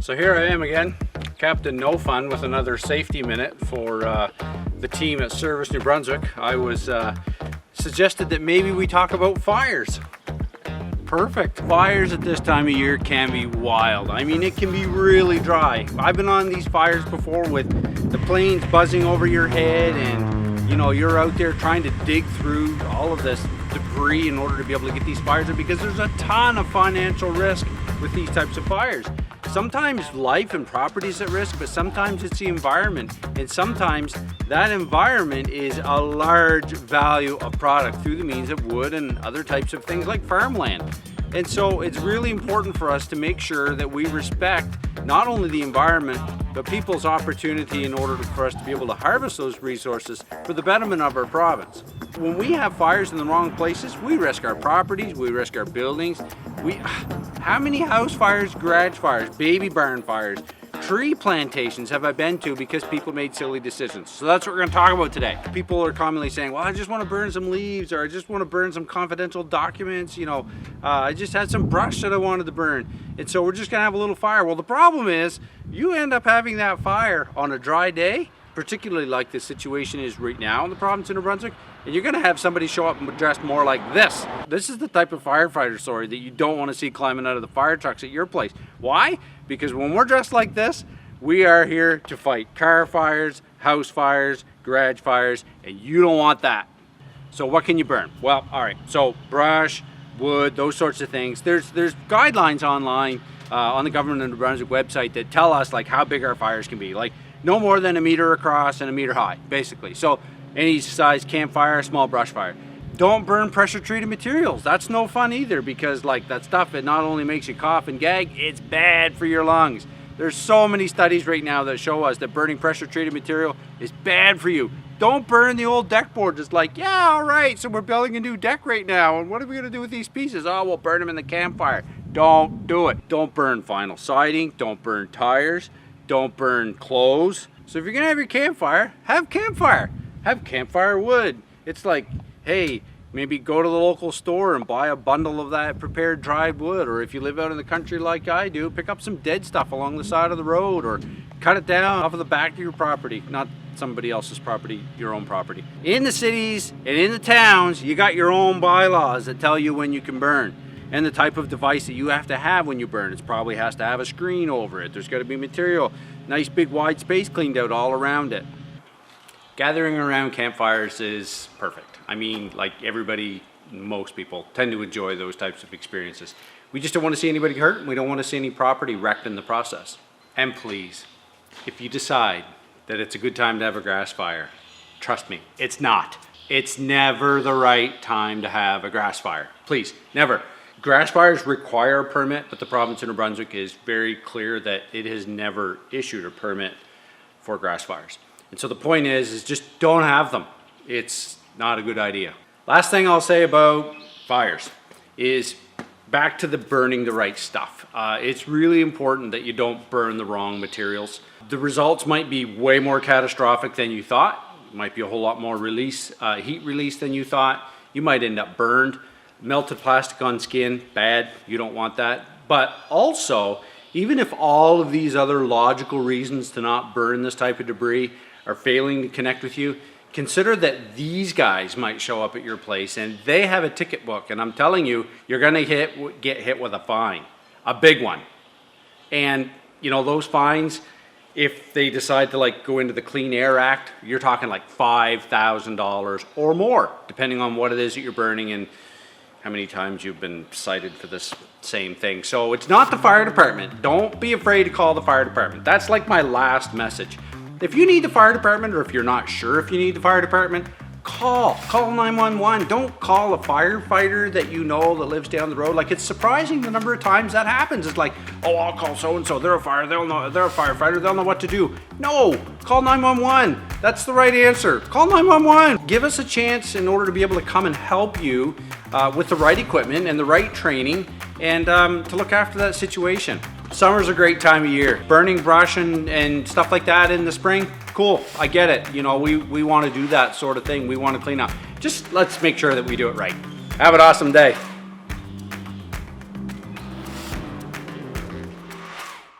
So here I am again, Captain No Fun, with another safety minute for the team at Service New Brunswick. I was suggested that maybe we talk about fires. Perfect. Fires at this time of year can be wild. I mean, it can be really dry. I've been on these fires before with the planes buzzing over your head, and you know, you're out there trying to dig through all of this debris in order to be able to get these fires out, because there's a ton of financial risk with these types of fires. Sometimes life and property is at risk, but sometimes it's the environment, and sometimes that environment is a large value of product through the means of wood and other types of things like farmland. And so it's really important for us to make sure that we respect not only the environment, but people's opportunity in order for us to be able to harvest those resources for the betterment of our province. When we have fires in the wrong places, we risk our properties, we risk our buildings. How many house fires, garage fires, baby barn fires, tree plantations have I been to because people made silly decisions? So that's what we're going to talk about today. People are commonly saying, well, I just want to burn some leaves, or I just want to burn some confidential documents, you know, I just had some brush that I wanted to burn, and so we're just going to have a little fire. Well, the problem is you end up having that fire on a dry day, particularly like the situation is right now in the province of New Brunswick, and you're going to have somebody show up dressed more like this. This is the type of firefighter story that you don't want to see climbing out of the fire trucks at your place. Why? Because when we're dressed like this, we are here to fight car fires, house fires, garage fires, and you don't want that. So what can you burn? Well, all right, so brush, wood, those sorts of things. There's guidelines online on the Government of New Brunswick website that tell us like how big our fires can be. Like no more than 1 meter across and 1 meter high, basically. So any size campfire, small brush fire. Don't burn pressure treated materials. That's no fun either, because like that stuff, it not only makes you cough and gag, it's bad for your lungs. There's so many studies right now that show us that burning pressure treated material is bad for you. Don't burn the old deck boards. It's like, yeah, all right, so we're building a new deck right now, and what are we gonna do with these pieces? Oh, we'll burn them in the campfire. Don't do it. Don't burn vinyl siding, don't burn tires, don't burn clothes. So if you're gonna have your campfire, have campfire. Have campfire wood. It's like, hey, maybe go to the local store and buy a bundle of that prepared dried wood, or if you live out in the country like I do, pick up some dead stuff along the side of the road, or cut it down off of the back of your property, not somebody else's property, your own property. In the cities and in the towns, you got your own bylaws that tell you when you can burn and the type of device that you have to have when you burn. It probably has to have a screen over it. There's got to be material, nice big wide space cleaned out all around it. Gathering around campfires is perfect. I mean, like everybody, most people tend to enjoy those types of experiences. We just don't want to see anybody hurt, and we don't want to see any property wrecked in the process. And please, if you decide that it's a good time to have a grass fire, trust me, it's not. It's never the right time to have a grass fire. Please, never. Grass fires require a permit, but the province of New Brunswick is very clear that it has never issued a permit for grass fires. And so the point is just don't have them. It's not a good idea. Last thing I'll say about fires is back to the burning the right stuff. It's really important that you don't burn the wrong materials. The results might be way more catastrophic than you thought. It might be a whole lot more heat release than you thought. You might end up burned. Melted plastic on skin, bad. You don't want that. But also, even if all of these other logical reasons to not burn this type of debris are failing to connect with you, consider that these guys might show up at your place and they have a ticket book, and I'm telling you, you're gonna get hit with a fine, a big one. And you know, those fines, if they decide to like go into the Clean Air Act, you're talking like $5,000 or more, depending on what it is that you're burning and how many times you've been cited for this same thing. So it's not the fire department. Don't be afraid to call the fire department. That's like my last message. If you need the fire department, or if you're not sure if you need the fire department, call 911. Don't call a firefighter that you know that lives down the road. Like, it's surprising the number of times that happens. It's like, oh, I'll call so-and-so, they're a firefighter, they'll know what to do. No, call 911. That's the right answer. Call 911. Give us a chance in order to be able to come and help you with the right equipment and the right training, and to look after that situation. Summer's a great time of year. Burning brush and stuff like that in the spring, cool, I get it. You know, we want to do that sort of thing. We want to clean up. Just let's make sure that we do it right. Have an awesome day.